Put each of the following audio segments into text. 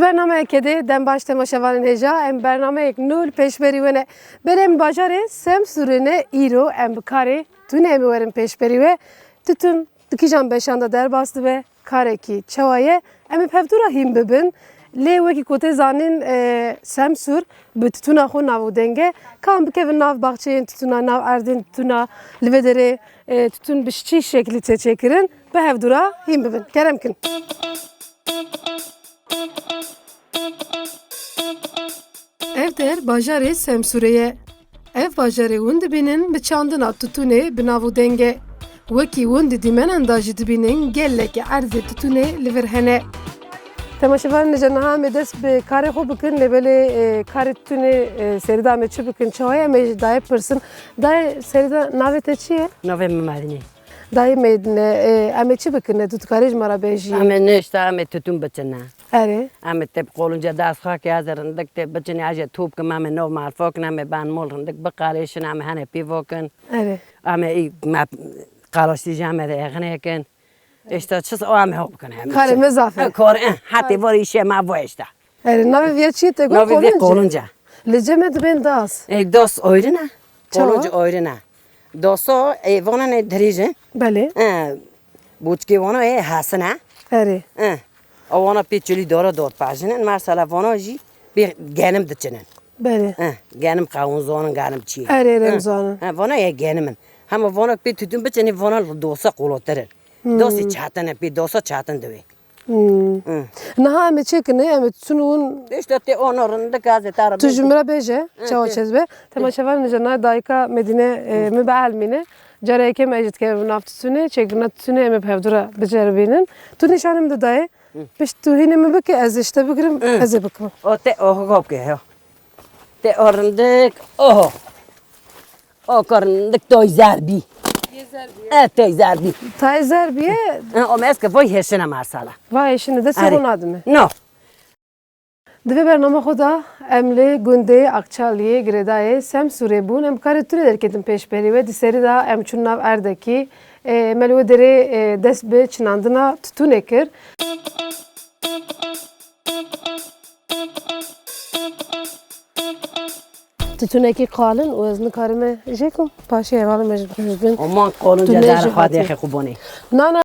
Ji bernameyekê de dembaş temaşevanên hêja em bernameyek nûl pêşberî we ne. Berê bajarê Semsûrê ne îro em bi karê tune em ê werin pêşberî we tutun dikîjan beşan da derbas dibe karekî çawa ye em ê pevdûra hîn bibin. Lê wekî ku tê zanîn Semsûr bi tutuna xwe navûdeng kan bikevin nav baxçeyên tutuna nav erdên tutuna li vê derê tutun bi çî şeklî tê çêkirin bi hevdûra hîn bibin. Kerem kin. Ev der bajarê Semsûrê. Ev bajarê hûn dibînin bi çandina tutûnê bi navûdenge. Wekî hûn di dîmenan da jî dibînin gelekî erzê tutûnê li vir hene. Temaşevanên ji niha em ê dest bi karê xwe bikin lêbelê karê tutûnê serîda em ê çi bikin çawa em ê ji dayê pirsin. Dayê serîda navê te çi ye? Navê min Medînê. Dayê Medîne em ê çi bikin tu dikarî ji me re bêjî? Em ê nişta em ê tutun biçine. Erê. Em ê tê qolunca destxakê ez rindik tê biçinê ez ê tûp kim em ê nov malfokin em ê benmol rindik biqalêşin em ê henê pîvokin. Erê. Em ê qaloşî em ê rêxinêkin. İşte çi o em hop bikin. Karê mezafe. Karê hatê var îşê me bu işte. Erê navê vê çi ye te got Navê vê qolunca. Li cem e dibên das. Dos oyrine. Çawa? Qolunca oyrine. Doso êvanan ê dirêjin. Belê. Boçkê wana ê hasine. Erê. Wana pêçilî dora dotpajinin mesela wana jî bir genim diçinin. Belê. Genim qawun zonin genim çi. Erê remzanin. Wana ye genimin. Hema wana pê tutun biçinî wana dosa qolotirin. Dosi çatin pê dosa çatin divê. Niha em ê çêkine em ê tutun hûn İşte te onorun da gazet arabı. tu ji min re bêje çawa çezbe. Temaşevanên ji navê dayika Medîne min bi elmîne. Carekê me jî dikevin nav tutûnê çêkirina tutûnê em ê hevdûra biceribînin. Tu nîşanim de dayê. Pişt tu hînê min bike ez ê ji te bigirim ez ê bikim. O te oho kopke. Te orundik oho. O korundik toy zerbi. Toy zerbi. Tay zerbiye O meske voy heşine marsala. vay eşini de sevon adımı. No. Divê bername xwe da em lê gundê Akçaliyê Girêdayê Semsûrê bûn em karê tunê derketin pêşberî we di serî da em çûn nav erdekî me li wê derê dest bi çinandina tutûnê kir. Tutûnekî qalin û ez nikarime jêkim paşê hevalê me ji bin. Aman kolunca Tu ne der jî xwedê hatî? xwe kubonê. Na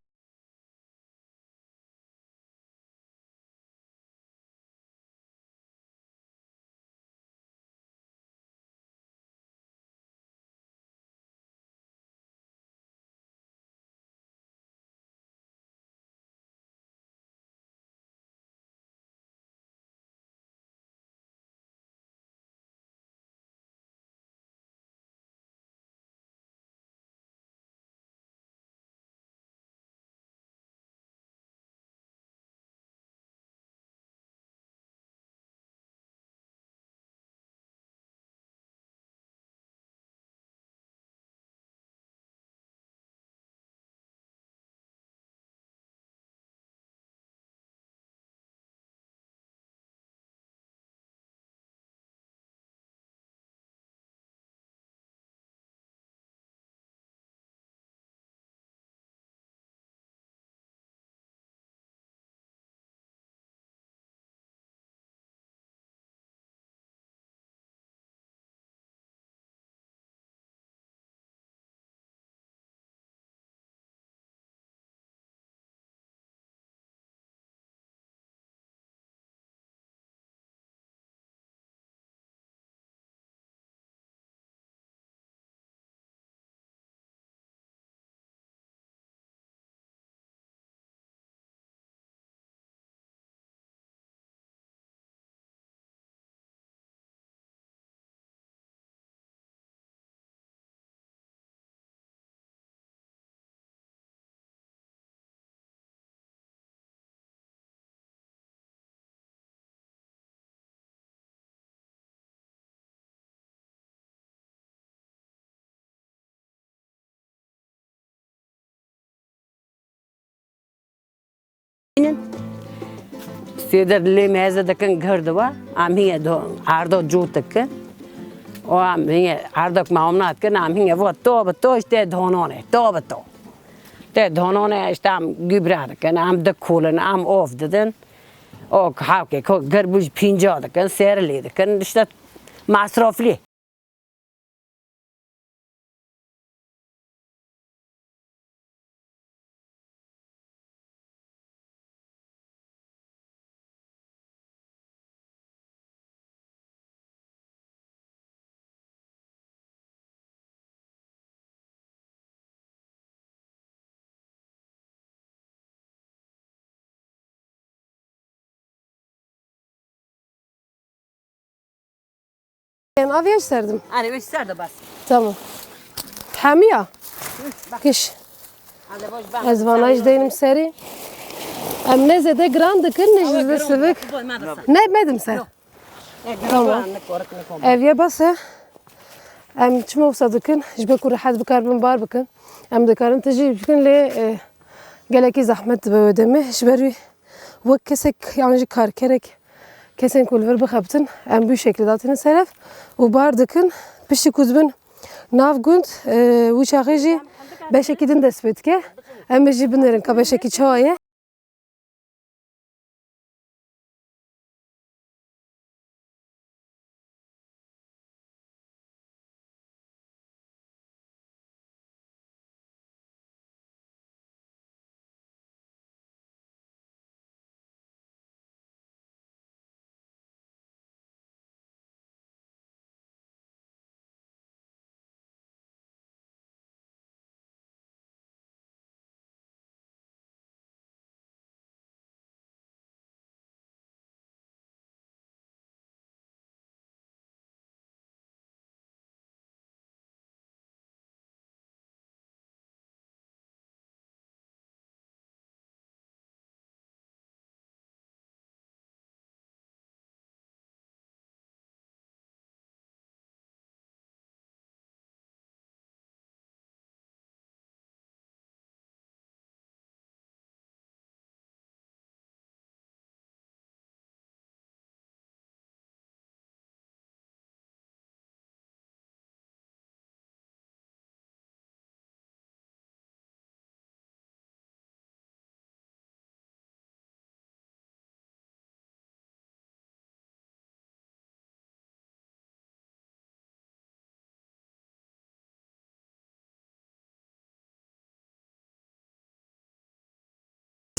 Seder lê meze dikin girdiva. Am hinge ardo cût dikin. O am hinge ardok maomnat kin am hinge vo to işte dhonone to. Te dhonone işte am gübre dikin am dikolin am of dedin. O havke garbuj pinja dikin, serli dikin, işte masrafli. Yani aviye serdim. Hani beş serde bas. Tamam. Hamiya. Kış. Ez vanaj değilim seri. Em ne zede grand dikin ne jizde sıvık. Ne etmedim sen? Tamam. Eviye basa. Em çim olsa dikin. Jbe kuru had bikar bin bar bikin. Em dikarin tiji bikin le geleki zahmet be ödemi. Jberi vak kesek yani kar kerek. Kesen kulver bixebtin. Em bu şekilde datinin seref. U bar dikin. Pişti kuzbin. Nav gund. Uçağı jî beşekidin dest bitke. Em jî binerin ka beşeki çaye.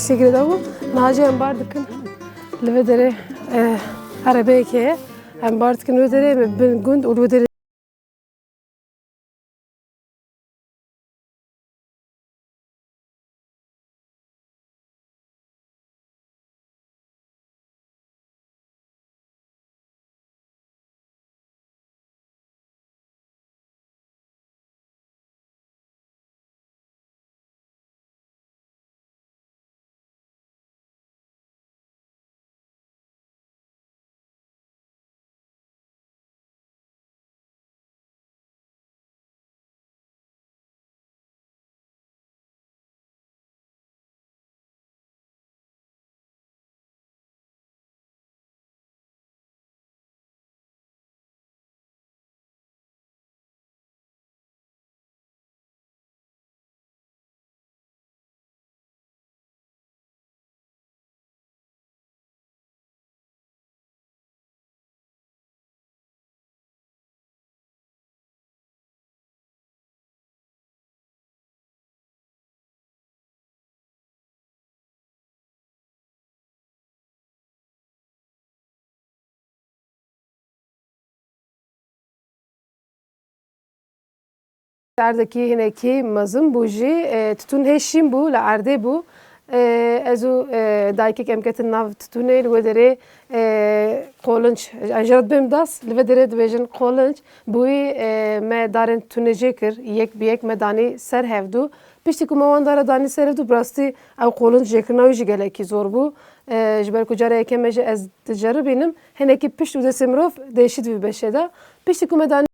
Teşekkür ederim. Naci em bar dikin. Li dere arabeyke. Em bar dikin ve dere bin gund u ve dere Erdeki hineki mazım buji tutun heşim bu la arde bu ezu daykek emketin nav tutunel ve dere kolunç ajarat bim das ve dere dvejin kolunç bu me darın tunecekir yek biyek me dani ser hevdu pişti kuma wandara dani ser hevdu brasti ev kolunç jekirna uji geleki zor bu jber kucara ekemeje ez tijarı benim hineki pişt uze semrov değişit bir beşeda pişti kuma dani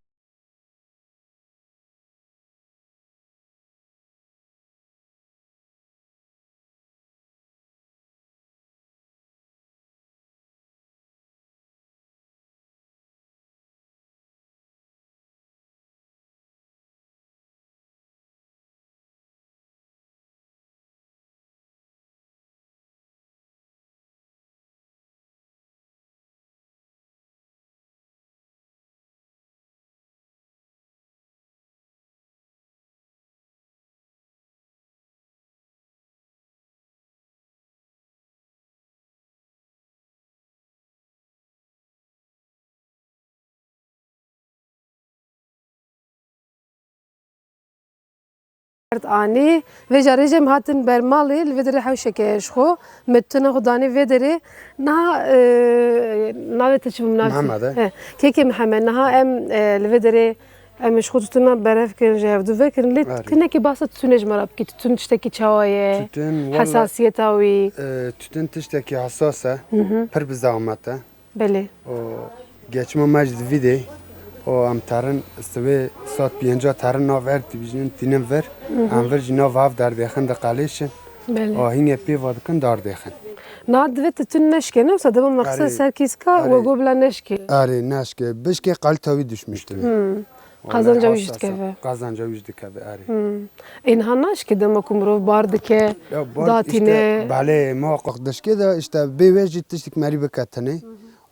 Ani ve jarıcım hatin bermali ve dere havşeke şho metne hodani ve dere na navet çum Muhammed, keke Muhammed na em ve dere em şhutuna beref kir javdu ve kir lit kine ki basat sünej marab ki tütün tişteki çawaye hassasiyet avi tütün tişteki hassasa, pır bir zahmete. beli O geçme mecd vide, o am tarın sıvı saat 5 tarın naver divizyon tinem ver, am ver jina vav dar dekhen de kalişin. beli O hinge pi vadkın dar dekhen. na ve tütün neşke ne olsa da maksat serkiska ve gobla neşke Ari naşke, beşke kaltavi düşmüştü. Kazanca vücut keve. Kazanca vücut keve ari. İnhan neşke de makumrov bardike Ya bard datine işte bale muhakkak dışke de işte beveji tiştik meri bekatene.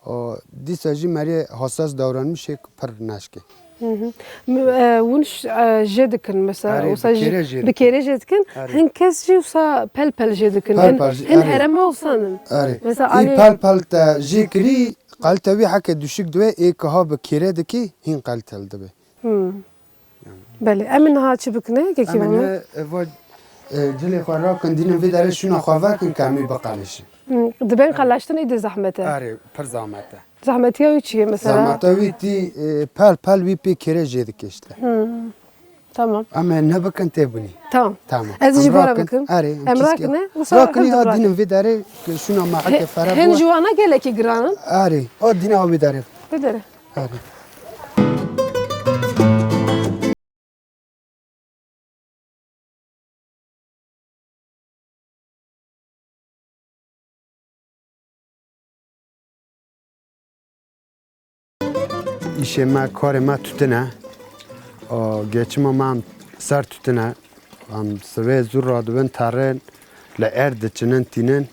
O disaji meri hassas davranmış şey pır naşke. ونش جدكن مثلا أري وصا بكيرة جدكن. بكيرة جدكن أري. هن كاس جي وصا بل بل جدكن بل بل هن أري. هرم وصانن Ari. مثلا İyi علي pal pal ta jikri kaltavi hake düşük dve ek ha bekire de ki hin kaltal de be. بله امن ها چی بکنه که کی Amen بکنه va jile khara kan dinin ve dare şuna khava kan kami bakaliş. دبین خلاشتن ایده زحمته Ari pır zahmete. زحمتی ها چیه مثلا Zahmete ti pal pal vi pe kire jedik işte. tamam Ama ne bakın te buni. tamam Tamam. از جبارا Amrakın, بکن Ari. امراک نه وصا Rakın ya dinin ve dare şuna mahake fara هن bu. جوانا گله کی گرانن Ari. O dinin abi dare. بدره Ari. İşe ma kare ma tutuna. O geçme ma sar tutuna. Am seve zur radben taren la erde çinen tinen.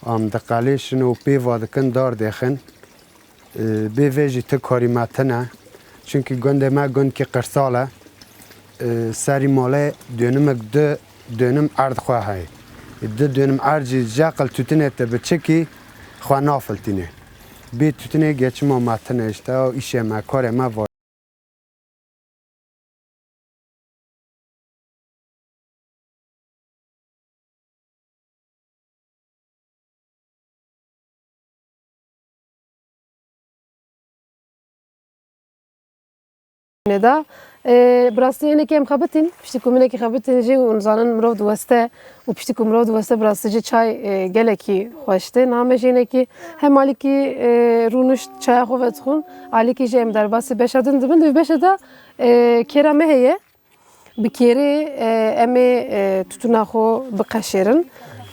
Am da kalişin o pe vadkın dar dekhin. Be veji te kari matına. Çünkü gönde ma gön ki qırsala. Sari male dönümek de dönüm ard xwahay. De dönüm arci jaqal tutune te beçeki xwa nafiltine. Be tutune geçme matına işte o işe ma kare ma var. نه دا براستی اینه که ام خبرتین پشتی کومینه که خبرتین جی و نزانن مرو دوسته و پشتی کومرو دوسته براستی جی چای گله کی خوشته نامش اینه که هم علی کی رونش چای خوبت خون علی کی جی ام در باسی بشادن دبن و بشادا کرامه هیه بکیری امی تتوناخو بقشرن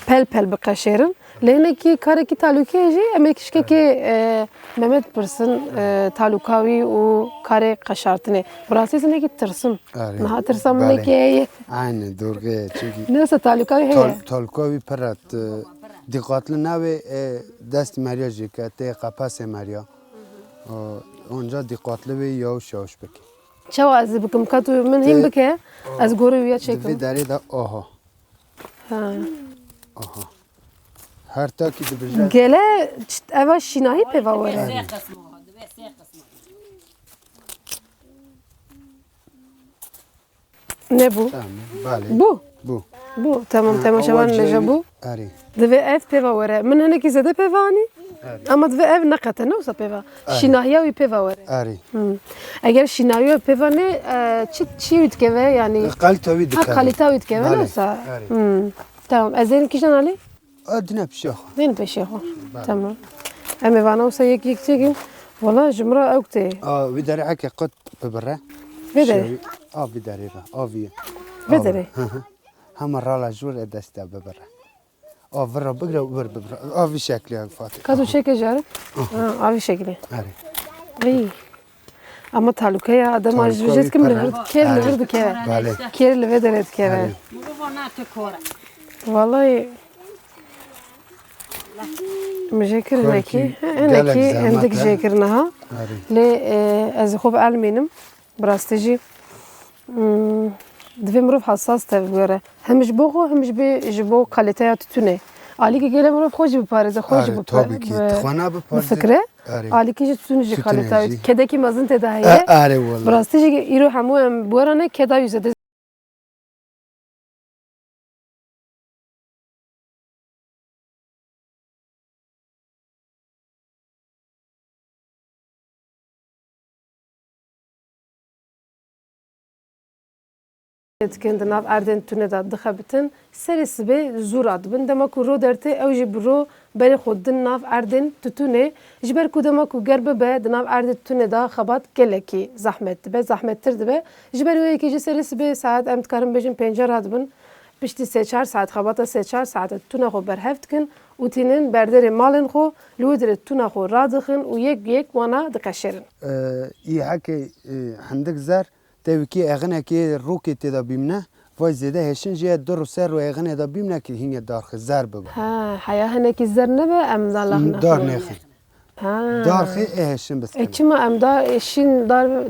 پل پل بقشرن لینه کی کاری کی تعلقی جی امی کشکه کی Mehmet Pırsın talukavi o kare kaşartını. Burası ne ki tırsım. Ari. Naha tırsam Bale. ne ki? Aynen doğru çünkü Neyse talukavi heye. Tolkovi parat dikkatli nave dest Maria jikate kapase Maria. Onca dikkatli ve yavaş yavaş beki. Çava az bakım katu men him beke az goru ya çekim. Ve deri da oha. Ha. Oha. Her taki de bir Gele eva şinahi peva vere. Ne bu? tamam. Bale. Bu. Bu. Bu tamam tamam şavan neja bu. Ari. Dve ev peva vere. Min hene ki zede pevani. Ama dve ev nakate ne olsa peva. Şinahiya vi peva vere. Ari. اگر شینایو پیوانه چی ویدکه yani Kaltavi dikkat. kalite ویدکه Bale. نه سا Ari. tamam ezin kişan ali Adına bir şey yok. ben peşe ho tamam ama bana olsa yek çekin valla jumra okte Ve deri hake qat bibra. vedere Bir deri ra. Avi. vedere هم الرالا جور دستا ببرة ورا بقرا ور ببرة في شكل فاتح kadu çeke jar abi şekli أري iyi ama taluka ya adam Taluka ajvjet kim bir lever ker lever de keve Bale ker lever de keve vallahi مجاكر هناكي هناكي عندك جاكرناها أري لي از خوب علمينم براستيجي دوی مروف حساس تبگره همش بوغو همش به جبو کالیته تونه علی که گله مروف خوش بپارزه خوش أري بپاره طبعا كي تخوانا بپارزه بفكره أري علی که تونه جی کالیته جی. کده کی مزن تداهیه أري والله براستیجی ایرو همو بورانه کدا یوزده Etken nav Erdin tüne da dıxabitin serisi be zor adbın dema ku ro derte ev ji bro beri xudin nav Erdin tütüne jiber ku dema ku gerbe be nav Erdin tüne da xabat geleki zahmet be zahmettir be jiber ve ikinci serisi be saat em tkarım bejin pencer adbın pişti seçer saat xabata seçer saat tüne xo berhevtkin utinin berderi malin xo lüdre tüne xo radixin u yek wana dikaşerin. İyi haki handik zar tevki eğne ki ruki teda bimne vay zede heşin jiye dur ser ve eğne da bimne ki hinge dar zar baba. Ha haya heneki zerne be em dalahna. Dar nehi. Ha. Dar khi heşin bes. Eçima em da eşin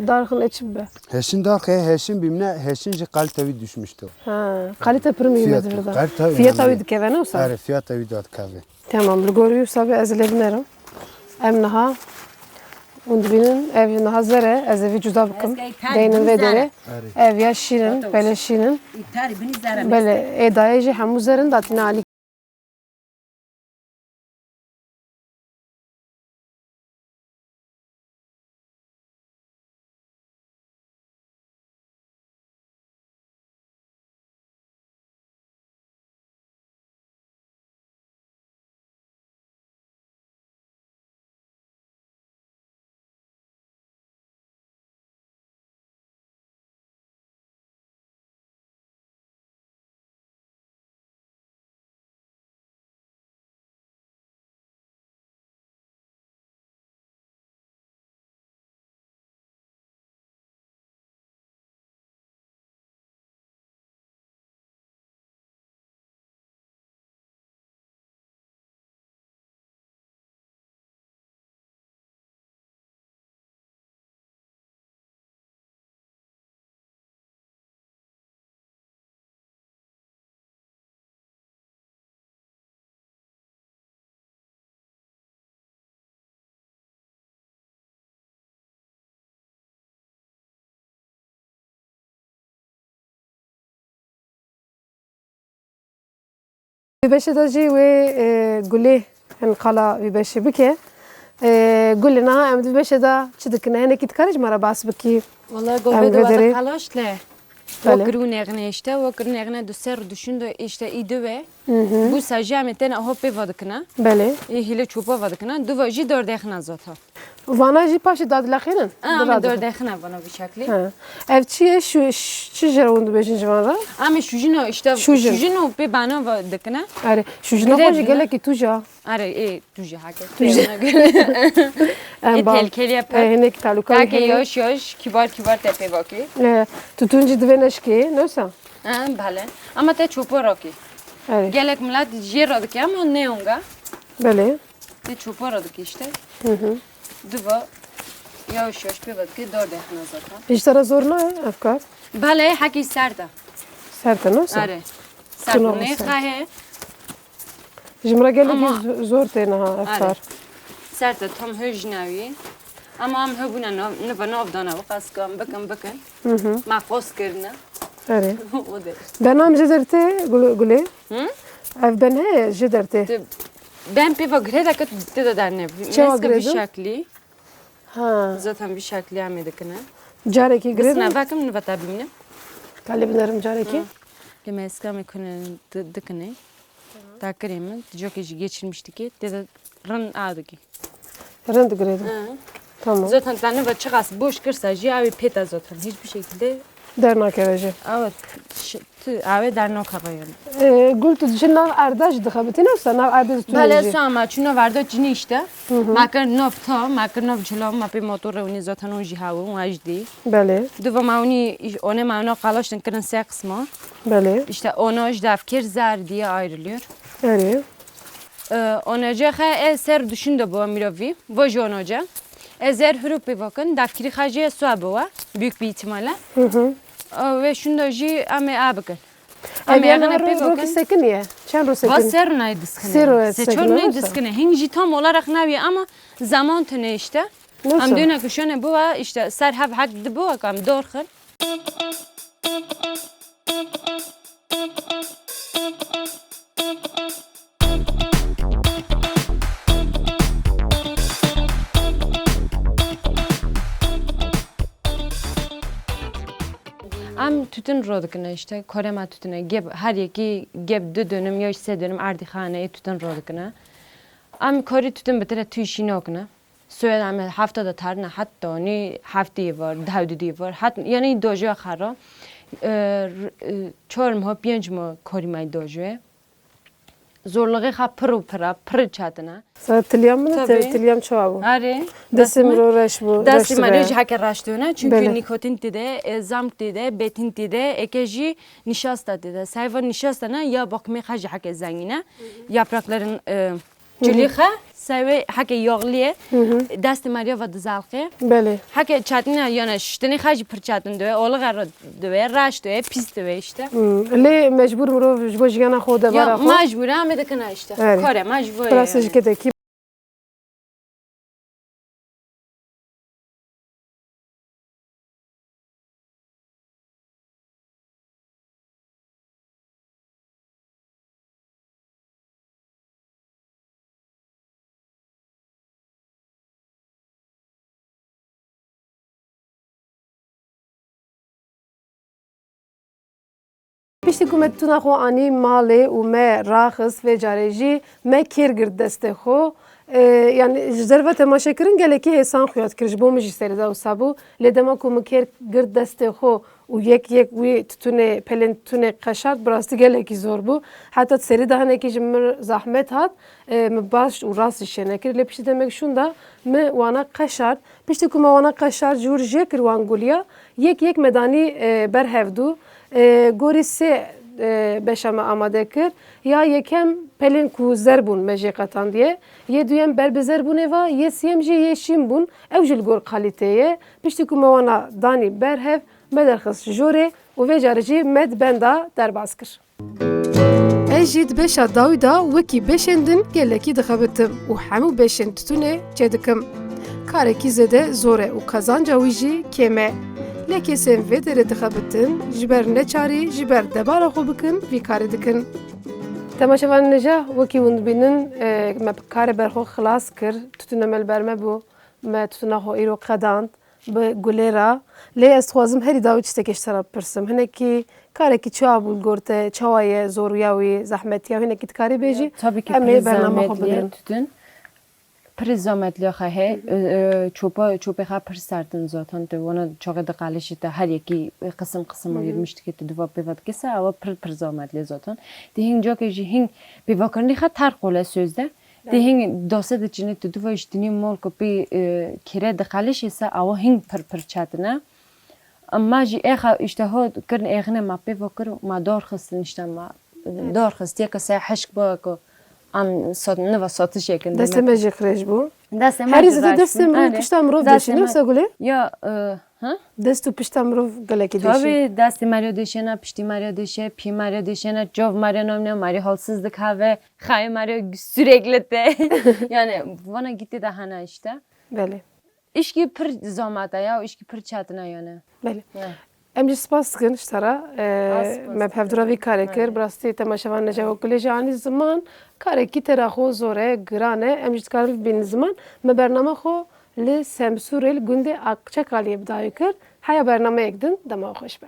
darxın eçim be. Heşin dar khi heşin bimne heşin ji kalitevi düşmüştü. Ha, kalite prim Fiyatı, yemedir da. kalite Fiyata yani. uydu kevene olsa. Are fiyata vidat kavi. Tamam, lugoriyu sabi ezlebinerim. Em naha undbinin ev naha zere ez evi cüda bıkım. Deynin ve dere. Ev ya şirin, bele şirin. İptari bini zara Bele edaya ji hemu zerin datina ali. Beşe da ji ve gule en kala vi beşe bike. Gule naha em beşe da çidikine hene kit karış mara bas biki. والله Em قبل vedere. دوات خلاص لا بله. وكرون اغنى اشتا وكرون اغنى دو سر دوشون دو اشتا اي دوه بو ساجا متن اهو بي ودكنا Bele. اي هيله چوبا ودكنا دو وجي دور دخنا زوتا Vana ji paşi dadlaxinin. ام دور دخنا بنا بشكل Ev çiye şu jera undu beşin jivana. ام شوجينو اشتا شوجن. شوجينو بي بنا ودكنا Are şu jina Birer hoji bine. geleki tuja. اره اي توجي حاجه Em ba. تلكليا با Hene ki taluka. تاكي يوش يوش كبار كبار تپي باكي Tutunci dveneşki. Nosa. ام بله اما ته چوبا راكي Are. گلک ملت جي رادك اما نه اونگا Bele. ته چوبا رادك اشتا دو یواش یواش بباد که دور دهنا زاتا İştara zorna efkar. بله حکی سرده Serte nosa. آره Tuna سرده olsa. خواهه Jimra Ama- geleki zor tena ha efkar. آره سرده تام هج نوی اما هم هبونه نو نو دانه و قص کن بکن ما قص کردن Are. و ده Ben am jederte gule. هم Ev ben he jederte. ben piva greda که تدا در نه چه مسکه گریدو؟ بشکلی Ha. zaten bir şekli amede کنه Careki بس gredin. نوکم نو بتا ببینم Kalebinlerim careki. که مسکه میکنه دکنه تا کریمن جوکی geçirmişti ki dedi rın adı ki Rend gredin. Tamam. zaten tane ve çıkas boş kırsa jiyavi peta zaten hiçbir şekilde Derna kereje. evet ave در نکاغیان Gul tu jinna erdaj dixabitin olsa nav erdaj tu. بله سو اما چون وردا جنی اشته ماکر نوف تا ماکر نوف جلو ما پی موتور اونی zaten اون جهاو اون اجدی Bele. دو ما اونی ona ما قالاشتن کردن سه قسمه Bele. işte ona dafkir zar diye ayrılıyor. Eri. Onaca ser düşündü bu mirovi. Bu onaca. Ezer hrupi bakın dafkiri hacıya su bu büyük bir ihtimalle. Ve şunda ji ame abakın. Ama yani yana pe roki bakın. sekiniye. Çen ro Va sekiniye. ser nay diskine. Ser Seçor sekine nay olsa. diskine. Hingi tam olarak navi ama zaman tane işte. Nasıl? Am düne kuşane bu işte ser hav hak de bu kam dorkhın. Am tütün rodukuna işte korema tütüne geb her yeki geb 2 dönüm ya 3 dönüm ardixane tütün rodukuna. Am kori tütün bitere tüyşini okuna. Söyle am haftada tarna hatta ni haftayı var, davdudi var. Hat yani dojo xara. چهارم ها پنج ما کاری مای داجوه زورلاقی خا پر چاتنا Sana tilyam mı? Tabii. Tilyam çoğu. آره Desim ro reş bu. دستی مریج هک رشتونه çünkü Bele. nikotin دیده زامک دیده betin دیده اکیجی nişasta دیده sayfa nişastana ya bakmaya hacı hak zengine yaprakların cülüğe sayfa hak yağlıye desti mariya ve dizalqe Bele. hak çatına yana şişteni hacı per çatın döve oğlu garı döve raş döve pis döve işte Le mecbur mro jbo jigana xoda ya bara xo. mecbur amede kana işte Evet. kare mecbur Plasaj kedeki. Pişti ku me tuna xo ani malê û me raxis vê carê jî me kêr gir destê xo. Yani ji zerve temaşekirin gelekî hêsan xuyat kir ji bo min jî serê da wisa bû. Lê dema ku min kêr gir destê xo û yek wî tütûnê pelên tütûnê qeşart bi rastî gelekî zor bû. Heta serî de hinekî ji min zahmet hat min baş û rast jî şêne kir. Lê piştî demek şûn da me wana qeşart. Piştî ku me wana qeşart ji wir jê kir wan guliya yek medanî berhevdû. Gorî sê beşeme amade kir ya yekem pelên ku zer bûn me jê qetandiye yê duyem ber bi zer bûnê va yê siyem jî yê şîn bûn ew ji li gor qalîteyê piştî ku me wana danî berhev me derxist ji jorê û vê carê jî me di benda derbas kir. Ez jî di beşa dawî da wekî beşên din gelekî dixebitim û hemû beşên tütûnê çêdikim. Karekî zêde zor e û kazanca wî jî kêm e. Lê kesên vê derê dixebitin ji ber neçarî ji ber debara xwe bikin vî karê dikin. Temaşevanên neja wekî hûn dibînin me karê berxwe xilas kir tütûna me li ber me bû me tütûna xwe îro qedand bi gulê ra lê ez dixwazim herî dawî tiştekê ji te re bipirsim hinekî karekî çawa bû li gor te çawa ye zoriya wî zehmetiya wî hinekî dikarî bêjî tabii ki em ê bername xwe prizametliye bigirin. tütün prizametliye xahe çöpe xha pir sertin zaten de ona çok da qalişte her yeki kısım ayırmıştık ki duva pevat kese ama prizametliye zaten dihin çok jihin bir vakarni xha tar qola sözde dihin dosa da çine duva iştini mol kopi kire de qaliş ise ama hin pir çatına ama ji exa işte ho kırn eğne mappe vakır madar xısın işte ma dar xıstiye kese haşk ba ko am ne va satış şeklinde. Desteme jî xirêj bû. Desteme Herî zêde destê mirov pişta mirov deşîne wisa gulê? Ya ha? Dest û pişta mirov gelekî deşî. Tabii desti Mario deşene, pişti Mario deşe, pi Mario deşene, cov Mario nomne, Mario halsızlık have, xay Mario sürekli de. Yani bana gitti daha ne işte. Belê. İşki pir zamata ya, işki pir çatına yani. Belê. Em jî spas dikin ji te re me bi hevdira vî karê kir bi rastî temaşevan neca gulê jî anî ziman karekî tera xwe zor e giran e em jî dikarin bibînin ziman me bername xwe li Semsûrê li gundê Akçakaliyê bi dawî kir heya bernameyek din dema xweş be.